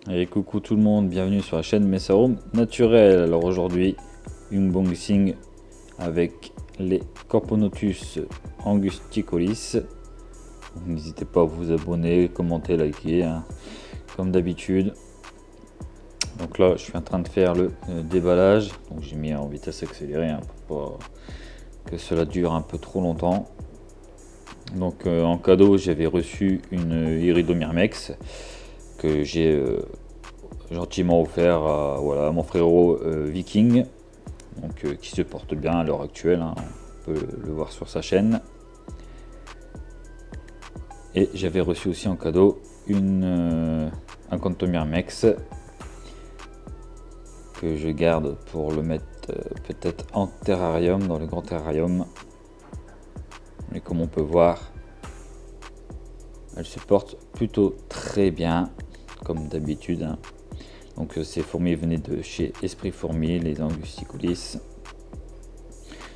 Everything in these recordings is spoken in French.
Et coucou tout le monde, bienvenue sur la chaîne Messaroom Naturel. Alors aujourd'hui, unboxing avec les Corponotus angusticolis. N'hésitez pas à vous abonner, commenter, liker, hein, comme d'habitude. Donc là, je suis en train de faire le déballage. Donc j'ai mis en vitesse accélérée hein, pour pas que cela dure un peu trop longtemps. Donc en cadeau, j'avais reçu une Iridomyrmex que j'ai gentiment offert à, voilà, à mon frérot Viking, donc, qui se porte bien à l'heure actuelle, hein, on peut le voir sur sa chaîne. Et j'avais reçu aussi en cadeau un Contomyrmex que je garde pour le mettre peut-être en terrarium, dans le grand terrarium. Mais comme on peut voir, elle se porte plutôt très bien, comme d'habitude. Hein. Donc ces fourmis venaient de chez Esprit Fourmi, les angusticolis.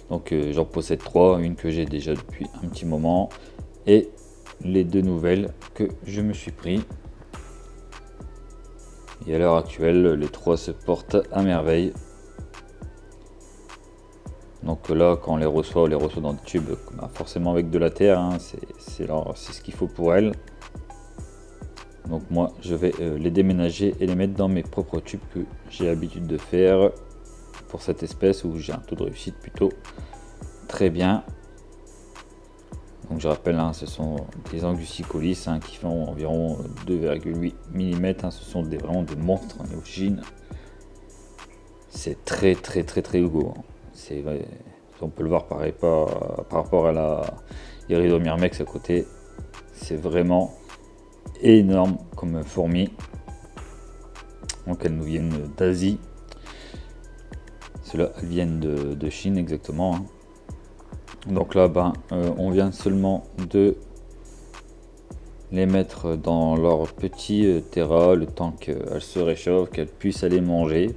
Donc j'en possède 3, une que j'ai déjà depuis un petit moment et les 2 nouvelles que je me suis pris. Et à l'heure actuelle, les 3 se portent à merveille. Donc là, quand on les reçoit dans des tubes, bah, forcément avec de la terre, hein, c'est ce qu'il faut pour elles. Donc moi, je vais les déménager et les mettre dans mes propres tubes que j'ai l'habitude de faire pour cette espèce où j'ai un taux de réussite plutôt très bien. Donc je rappelle, hein, ce sont des angusticolis hein, qui font environ 2,8 mm. Hein, ce sont vraiment des monstres en origine. C'est très gros. On peut le voir pareil par rapport à la Iridomyrmex à côté. C'est vraiment énorme comme fourmi. Donc elles nous viennent d'Asie. Ceux-là viennent de Chine exactement. Hein. Donc là, on vient seulement de les mettre dans leur petit terra le temps qu'elles se réchauffent, qu'elles puissent aller manger.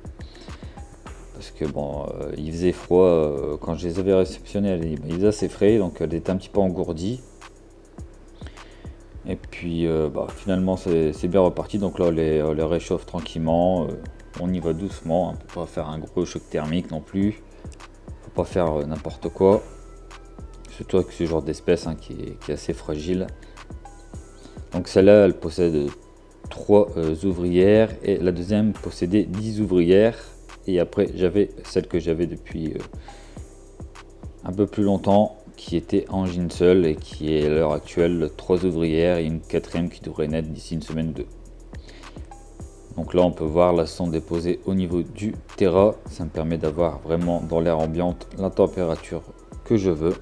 Parce que bon, il faisait froid quand je les avais réceptionnées, il faisait assez frais, donc elle était un petit peu engourdie. Et puis finalement c'est bien reparti, donc là on les réchauffe tranquillement, on y va doucement, on ne peut pas faire un gros choc thermique non plus, faut pas faire n'importe quoi, surtout avec ce genre d'espèce hein, qui est assez fragile. Donc celle-là elle possède 3 ouvrières et la deuxième possédait 10 ouvrières. Et après j'avais celle que j'avais depuis un peu plus longtemps qui était en Ginsel et qui est à l'heure actuelle 3 ouvrières et une 4e qui devrait naître d'ici une semaine ou 2. Donc là on peut voir là sont déposées au niveau du terra, ça me permet d'avoir vraiment dans l'air ambiante la température que je veux.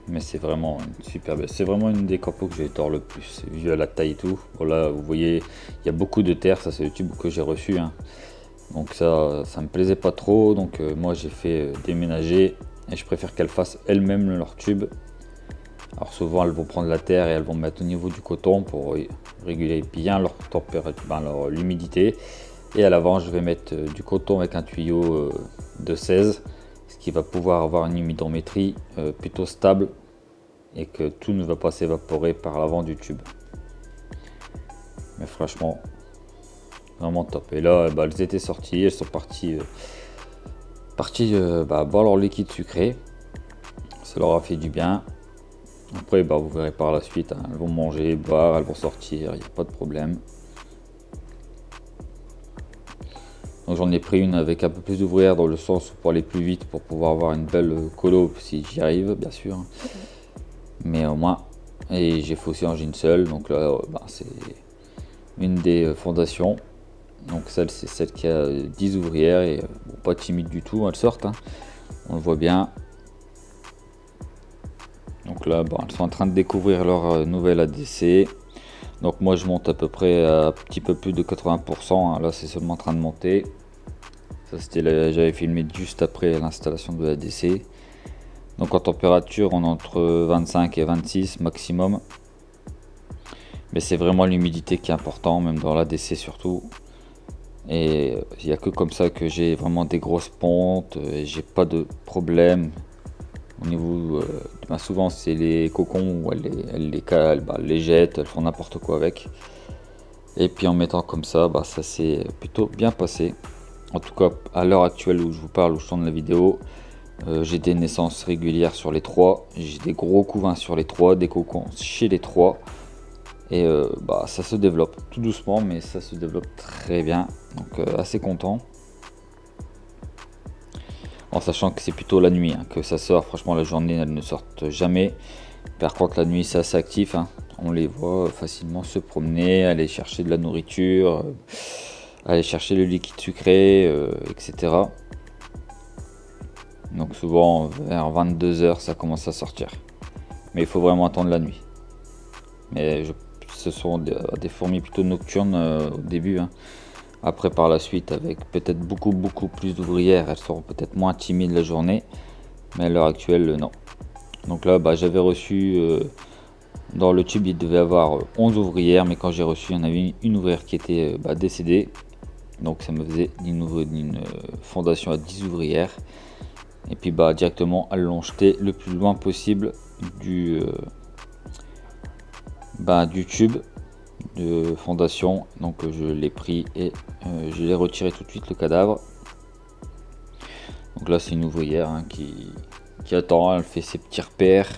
Mais c'est vraiment une super belle, c'est vraiment une des corpos que j'adore le plus, vu à la taille et tout. Voilà, vous voyez, il y a beaucoup de terre, ça c'est le tube que j'ai reçu. Hein. Donc ça me plaisait pas trop, donc moi j'ai fait déménager et je préfère qu'elles fassent elles-mêmes leur tube. Alors souvent elles vont prendre la terre et elles vont mettre au niveau du coton pour réguler bien leur température, l'humidité. Et à l'avant je vais mettre du coton avec un tuyau de 16, ce qui va pouvoir avoir une humidométrie plutôt stable et que tout ne va pas s'évaporer par l'avant du tube. Mais franchement vraiment top. Et là elles étaient sorties, elles sont parties boire leur liquide sucré, ça leur a fait du bien. Après vous verrez par la suite, hein, elles vont manger, boire, elles vont sortir, il n'y a pas de problème. Donc j'en ai pris une avec un peu plus d'ouvrières dans le sens pour aller plus vite, pour pouvoir avoir une belle colo si j'y arrive bien sûr. Mais au moins, et j'ai fait aussi en Ginsel, donc là c'est une des fondations. Donc celle c'est celle qui a 10 ouvrières et pas timide du tout, elles sortent, hein. On le voit bien. Donc là elles sont en train de découvrir leur nouvelle ADC. Donc moi je monte à peu près à un petit peu plus de 80%, hein. Là c'est seulement en train de monter. Ça c'était, j'avais filmé juste après l'installation de l'ADC. Donc en température on est entre 25 et 26 maximum. Mais c'est vraiment l'humidité qui est important, même dans l'ADC surtout. Et il n'y a que comme ça que j'ai vraiment des grosses pontes et j'ai pas de problème Au niveau, souvent c'est les cocons où elle les jette, elles font n'importe quoi avec. Et puis en mettant comme ça, ça s'est plutôt bien passé. En tout cas, à l'heure actuelle où je vous parle, où je tourne la vidéo, j'ai des naissances régulières sur les trois. J'ai des gros couvains sur les trois, des cocons chez les trois. Et ça se développe tout doucement, mais ça se développe très bien. Donc assez content. En sachant que c'est plutôt la nuit que ça sort. Franchement, la journée, elles ne sortent jamais. Par contre, la nuit, c'est assez actif. On les voit facilement se promener, aller chercher de la nourriture, aller chercher le liquide sucré, etc. Donc souvent, vers 22 h, ça commence à sortir. Mais il faut vraiment attendre la nuit. Mais ce sont des fourmis plutôt nocturnes au début. Après, par la suite, avec peut-être beaucoup plus d'ouvrières, elles seront peut-être moins timides la journée. Mais à l'heure actuelle, non. Donc là, j'avais reçu, dans le tube, il devait avoir 11 ouvrières. Mais quand j'ai reçu, il y en avait une ouvrière qui était décédée. Donc ça me faisait d'une fondation à 10 ouvrières. Et puis directement, elles l'ont jeté le plus loin possible du tube de fondation. Donc je l'ai pris et je l'ai retiré tout de suite, le cadavre. Donc là c'est une ouvrière qui attend, elle fait ses petits repères.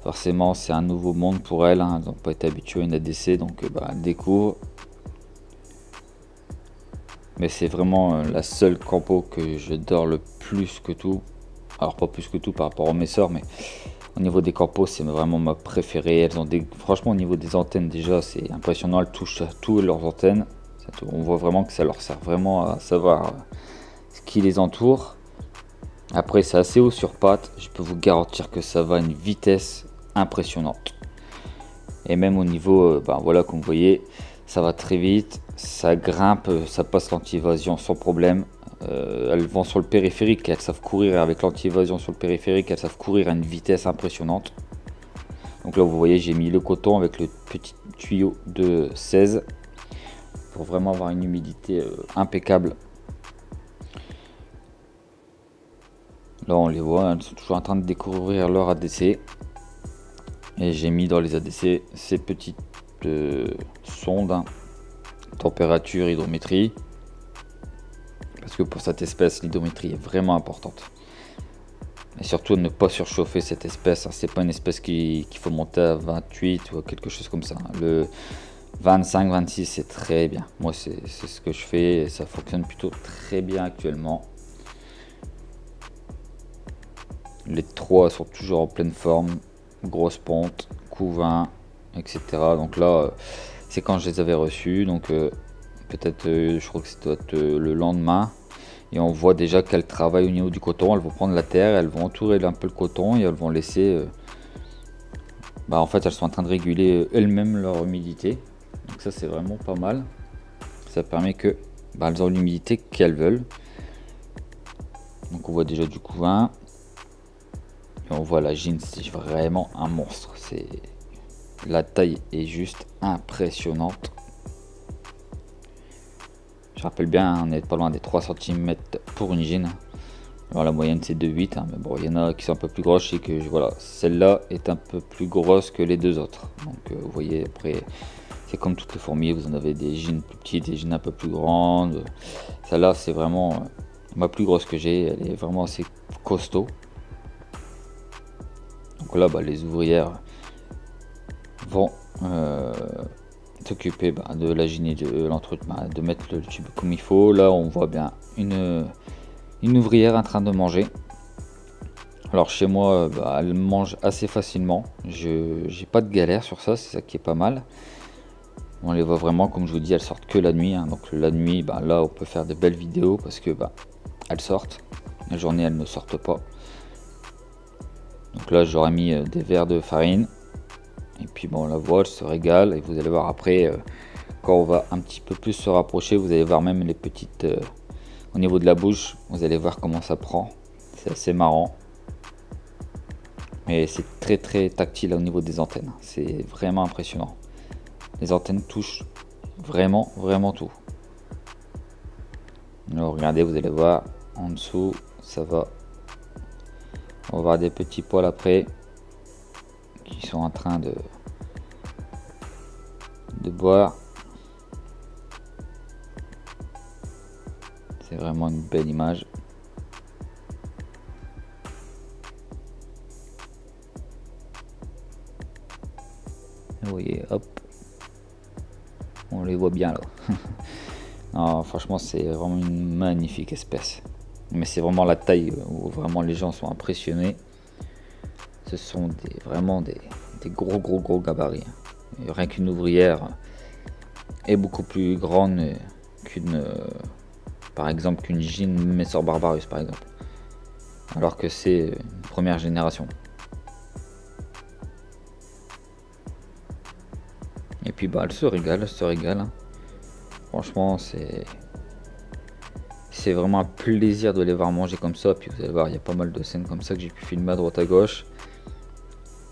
Forcément c'est un nouveau monde pour elle, elles n'ont pas été habituées à une ADC, donc elle découvre. Mais c'est vraiment la seule campo que j'adore le plus que tout. Alors pas plus que tout par rapport aux mes sœurs, mais au niveau des campos, c'est vraiment ma préférée. Elles ont franchement, au niveau des antennes, déjà, c'est impressionnant. Elles touchent à toutes leurs antennes. On voit vraiment que ça leur sert vraiment à savoir ce qui les entoure. Après, c'est assez haut sur pattes. Je peux vous garantir que ça va à une vitesse impressionnante. Et même au niveau, voilà, comme vous voyez, ça va très vite. Ça grimpe, ça passe l'anti-évasion sans problème. Elles vont sur le périphérique, elles savent courir avec l'anti-évasion sur le périphérique, elles savent courir à une vitesse impressionnante. Donc là vous voyez, j'ai mis le coton avec le petit tuyau de 16 pour vraiment avoir une humidité impeccable. Là on les voit, elles sont toujours en train de découvrir leur ADC. Et j'ai mis dans les ADC ces petites sondes, température, hydrométrie. Parce que pour cette espèce, l'hydrométrie est vraiment importante. Et surtout ne pas surchauffer cette espèce. C'est pas une espèce qu'il faut monter à 28 ou quelque chose comme ça. Le 25, 26 c'est très bien. Moi c'est ce que je fais et ça fonctionne plutôt très bien actuellement. Les trois sont toujours en pleine forme. Grosse ponte, couvain, etc. Donc là c'est quand je les avais reçus. Donc peut-être je crois que c'était le lendemain. Et on voit déjà qu'elles travaillent au niveau du coton. Elles vont prendre la terre, elles vont entourer un peu le coton et elles vont laisser en fait elles sont en train de réguler elles-mêmes leur humidité. Donc ça c'est vraiment pas mal. Ça permet que elles ont l'humidité qu'elles veulent. Donc on voit déjà du couvain. Et on voit la gyne, c'est vraiment un monstre. La taille est juste impressionnante. Je rappelle bien, on n'est pas loin des 3 cm pour une gyne. Alors la moyenne c'est de 8, mais bon, il y en a qui sont un peu plus grosses. Et que voilà, celle-là est un peu plus grosse que les deux autres. Donc vous voyez, après c'est comme toutes les fourmis, vous en avez des gynes plus petites, des gynes un peu plus grandes. Celle-là c'est vraiment ma plus grosse que j'ai, elle est vraiment assez costaud. Donc là les ouvrières vont s'occuper de la gyne et de l'entretien, de mettre le tube comme il faut. Là on voit bien une ouvrière en train de manger. Alors chez moi elle mange assez facilement, j'ai pas de galère sur ça, c'est ça qui est pas mal. On les voit vraiment, comme je vous dis, elles sortent que la nuit, donc la nuit là on peut faire de belles vidéos parce que elles sortent, la journée elles ne sortent pas. Donc là j'aurais mis des verres de farine. Et puis on la voit, elle se régale. Et vous allez voir après, quand on va un petit peu plus se rapprocher, vous allez voir même les petites... au niveau de la bouche, vous allez voir comment ça prend. C'est assez marrant. Mais c'est très tactile au niveau des antennes. C'est vraiment impressionnant. Les antennes touchent vraiment tout. Alors regardez, vous allez voir, en dessous, ça va On va voir des petits poils après qui sont en train de boire. C'est vraiment une belle image. Vous voyez, hop, on les voit bien là. Non, franchement, c'est vraiment une magnifique espèce. Mais c'est vraiment la taille où vraiment les gens sont impressionnés. Ce sont vraiment des gros gabarits. Et rien qu'une ouvrière est beaucoup plus grande qu'une, par exemple, qu'une Gine Messor Barbarus, par exemple. Alors que c'est une première génération. Et puis bah elle se régale, hein. Franchement, c'est vraiment un plaisir de les voir manger comme ça. Puis vous allez voir, il y a pas mal de scènes comme ça que j'ai pu filmer à droite à gauche.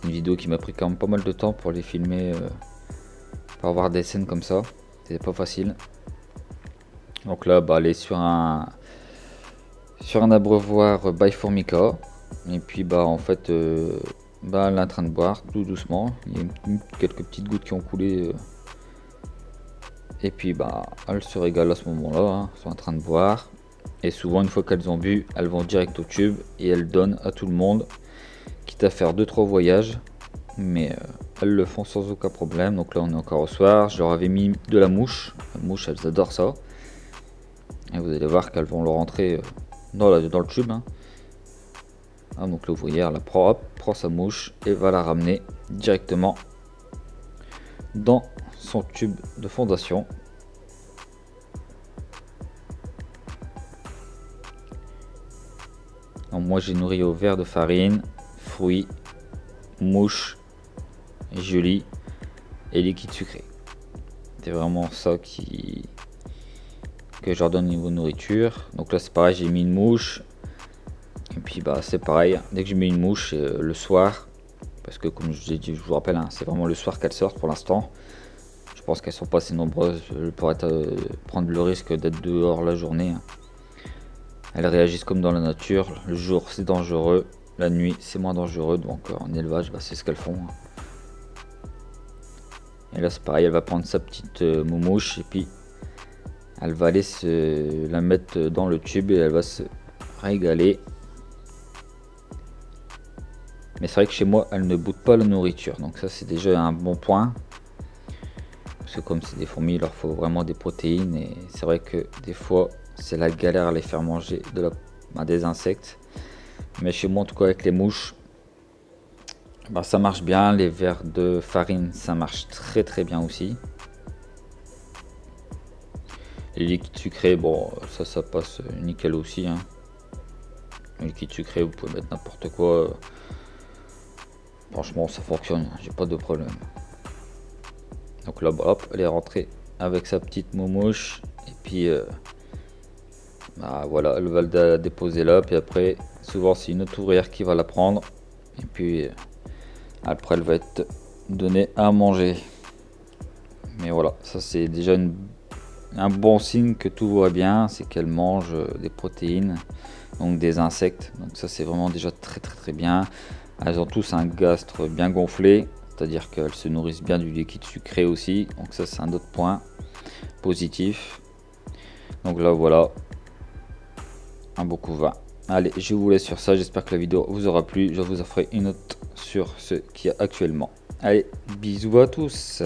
Une vidéo qui m'a pris quand même pas mal de temps pour les filmer, pour avoir des scènes comme ça. C'était pas facile. Donc là, bah, elle est sur un abreuvoir by Formica. Et puis bah en fait, bah, elle est en train de boire tout doucement. Il y a quelques petites gouttes qui ont coulé. Et puis bah elles se régalent à ce moment-là, hein. Elles sont en train de boire. Et souvent, une fois qu'elles ont bu, elles vont direct au tube et elles donnent à tout le monde, quitte à faire 2-3 voyages. Mais elles le font sans aucun problème. Donc là, on est encore au soir. Je leur avais mis de la mouche. La mouche, elles adorent ça. Et vous allez voir qu'elles vont le rentrer dans le tube, hein. Ah, donc l'ouvrière la prend sa mouche et va la ramener directement dans son tube de fondation. Donc moi j'ai nourri au verre de farine, fruits, mouches, gelée et liquide sucré. C'est vraiment ça que je leur donne au niveau de nourriture. Donc là c'est pareil, j'ai mis une mouche. Et puis bah c'est pareil, dès que je mets une mouche le soir, parce que comme je vous rappelle, hein, c'est vraiment le soir qu'elles sortent pour l'instant. Je pense qu'elles sont pas assez nombreuses pour prendre le risque d'être dehors la journée. Elles réagissent comme dans la nature. Le jour c'est dangereux, la nuit c'est moins dangereux. Donc en élevage, bah, c'est ce qu'elles font. Et là c'est pareil, elle va prendre sa petite moumouche et puis elle va aller la mettre dans le tube et elle va se régaler. Mais c'est vrai que chez moi, elle ne boute pas la nourriture. Donc ça, c'est déjà un bon point. Parce que comme c'est des fourmis, il leur faut vraiment des protéines. Et c'est vrai que des fois, c'est la galère à les faire manger des insectes. Mais chez moi, en tout cas, avec les mouches, bah, ça marche bien. Les verres de farine, ça marche très bien aussi. Les liquides sucrés, bon, ça passe nickel aussi, hein. Les liquides sucrés, vous pouvez mettre n'importe quoi. Franchement, ça fonctionne, j'ai pas de problème. Donc là, bah, hop, elle est rentrée avec sa petite moumouche. Et puis, bah, voilà, elle va la déposer là. Puis après, souvent, c'est une autre ouvrière qui va la prendre. Et puis, après, elle va être donnée à manger. Mais voilà, ça c'est déjà un bon signe que tout va bien. C'est qu'elle mange des protéines, donc des insectes. Donc ça, c'est vraiment déjà très bien. Elles ont tous un gastre bien gonflé, c'est-à-dire qu'elles se nourrissent bien du liquide sucré aussi. Donc ça, c'est un autre point positif. Donc là, voilà, un beau couvain. Allez, je vous laisse sur ça. J'espère que la vidéo vous aura plu. Je vous en ferai une autre sur ce qu'il y a actuellement. Allez, bisous à tous.